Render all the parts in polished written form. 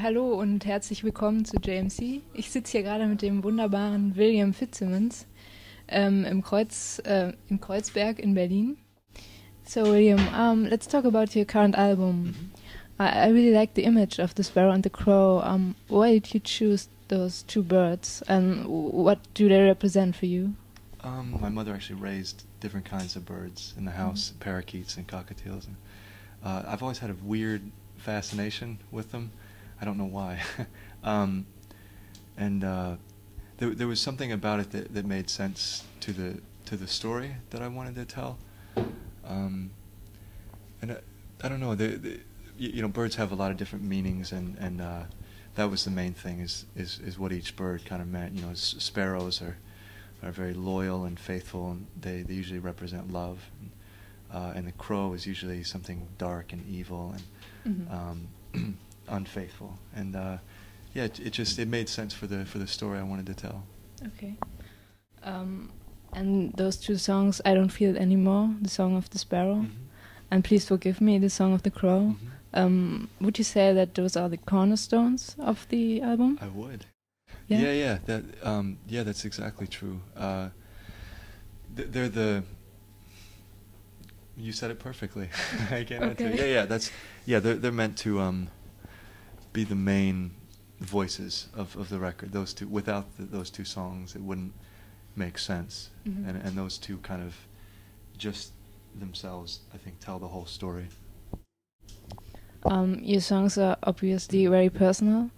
Hallo und herzlich willkommen zu JMC. Ich sitze hier gerade mit dem wunderbaren William Fitzsimmons in Kreuzberg in Berlin. So William, let's talk about your current album. I really like the image of the sparrow and the crow. Why did you choose those two birds, and what do they represent for you? My mother actually raised different kinds of birds in the house, parakeets and cockatiels. And, I've always had a weird fascination with them. I don't know why. There was something about it that made sense to the story that I wanted to tell. I don't know. Birds have a lot of different meanings, and that was the main thing. Is what each bird kind of meant. Sparrows are very loyal and faithful, and they usually represent love. And the crow is usually something dark and evil and unfaithful. And it made sense for the story I wanted to tell. Okay. And those two songs, I Don't Feel It Anymore, the song of the sparrow, and Please Forgive Me, the song of the crow. Would you say that those are the cornerstones of the album? I would. Yeah? That's exactly true. They're you said it perfectly. I can't answer. They're meant to be the main voices of the record. Those two, without those two songs, it wouldn't make sense. And those two kind of just themselves, I think, tell the whole story. Your songs are obviously very personal.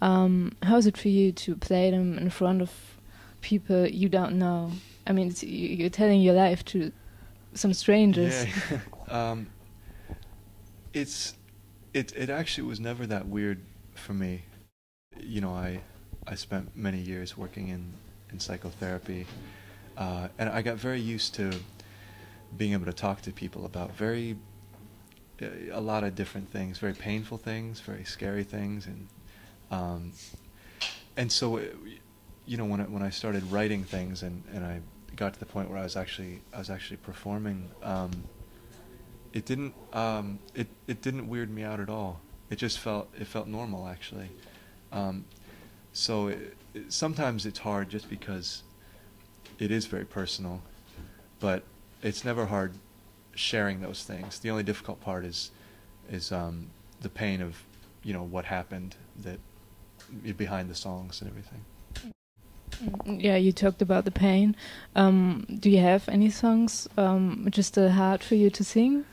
How is it for you to play them in front of people you don't know? I mean, you're telling your life to some strangers. Yeah. It actually was never that weird for me. I spent many years working in psychotherapy, and I got very used to being able to talk to people about a lot of different things, very painful things, very scary things, and so when I started writing things and I got to the point where I was actually performing, it didn't weird me out at all. It felt normal, actually. So sometimes it's hard just because it is very personal, but it's never hard sharing those things. The only difficult part is the pain of what happened behind the songs and everything. Yeah, you talked about the pain. Do you have any songs which is still hard for you to sing?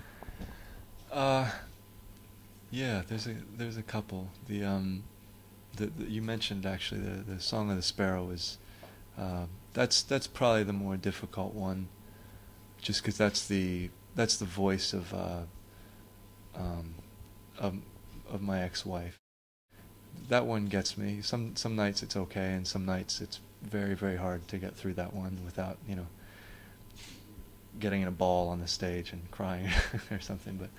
Yeah, there's a couple. You mentioned actually the song of the sparrow is that's probably the more difficult one, just because that's the voice of my ex-wife. That one gets me. Some nights it's okay, and some nights it's very, very hard to get through that one without getting in a ball on the stage and crying or something. But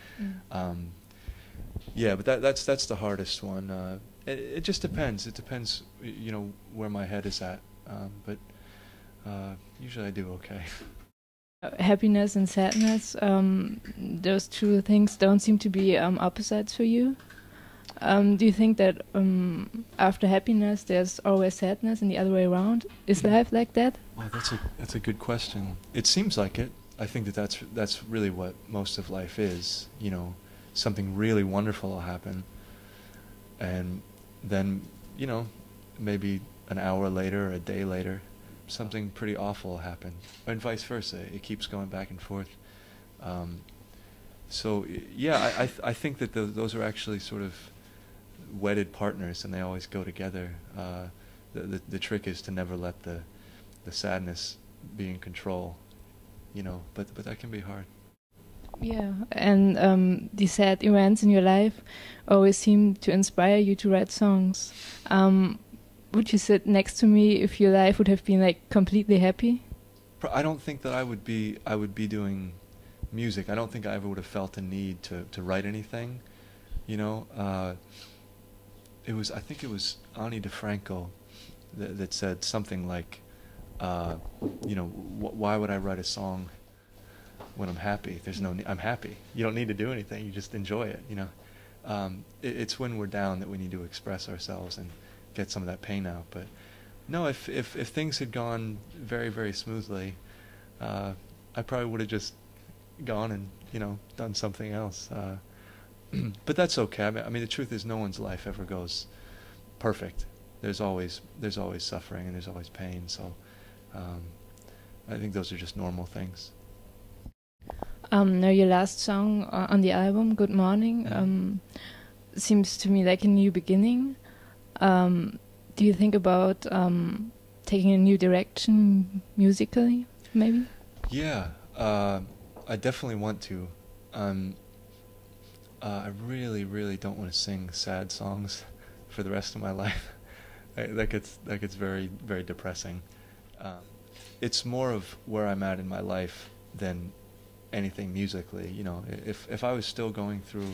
but that's the hardest one. It just depends. It depends, where my head is at. But usually I do okay. Happiness and sadness, those two things don't seem to be opposites for you. Do you think that after happiness there's always sadness and the other way around? Is life like that? Well, that's a good question. It seems like it. I think that's really what most of life is. Something really wonderful will happen, and then maybe an hour later or a day later, something pretty awful will happen, and vice versa. It keeps going back and forth. I think that those are actually sort of wedded partners, and they always go together. The trick is to never let the sadness be in control, but that can be hard. Yeah, and the sad events in your life always seem to inspire you to write songs. Would you sit next to me if your life would have been like completely happy? I don't think that I would be doing music. I don't think I ever would have felt a need to write anything. I think it was Ani DeFranco that said something like, why would I write a song when I'm happy? I'm happy. You don't need to do anything. You just enjoy it. It's when we're down that we need to express ourselves and get some of that pain out. But no, if things had gone very, very smoothly, I probably would have just gone and, you know, done something else. But that's okay. I mean, the truth is, no one's life ever goes perfect. There's always suffering and there's always pain. So I think those are just normal things. Now your last song on the album, Good Morning, seems to me like a new beginning. Do you think about taking a new direction musically, maybe? Yeah, I definitely want to. I really, really don't want to sing sad songs for the rest of my life. That gets very, very depressing. It's more of where I'm at in my life than anything musically. You know, if I was still going through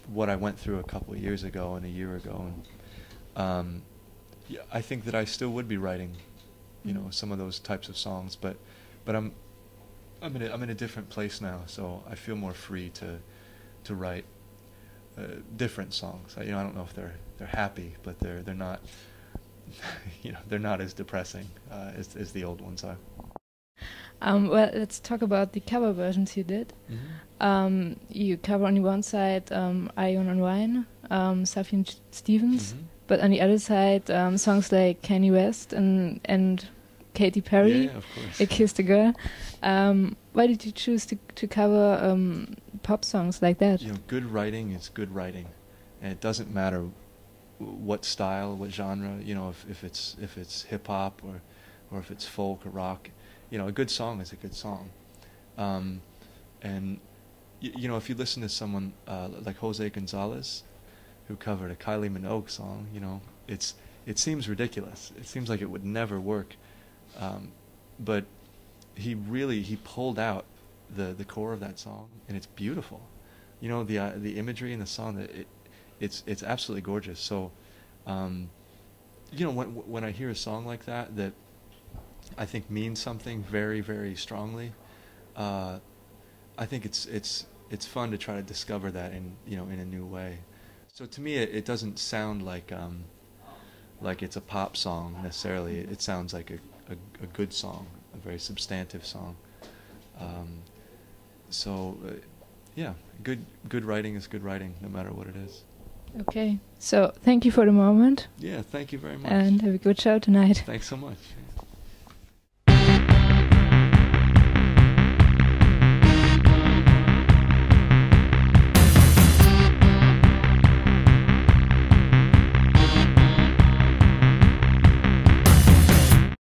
what I went through a couple of years ago and a year ago, and yeah, I think that I still would be writing, you know, some of those types of songs. But I'm in a different place now, so I feel more free to write different songs. You know, I don't know if they're happy, but they're not. You know, they're not as depressing as the old ones are. Well, let's talk about the cover versions you did. You cover on the one side Ion and Wine, Sufjan Stevens, but on the other side songs like Kanye West and Katy Perry, yeah, of course. I Kissed a Girl. Why did you choose to cover pop songs like that? You know, good writing is good writing, and it doesn't matter what style, what genre. You know, if it's hip hop or if it's folk or rock. You know, a good song is a good song. And you know, if you listen to someone like Jose Gonzalez, who covered a Kylie Minogue song, you know, it seems ridiculous. It seems like it would never work. But he pulled out the core of that song, and it's beautiful. You know, the imagery in the song, that it's absolutely gorgeous. So, you know, when I hear a song like that I think means something very, very strongly, I think it's fun to try to discover that in a new way. So to me, it doesn't sound like it's a pop song necessarily. It sounds like a good song, a very substantive song. Yeah, good writing is good writing, no matter what it is. Okay, so thank you for the moment. Yeah, thank you very much. And have a good show tonight. Thanks so much.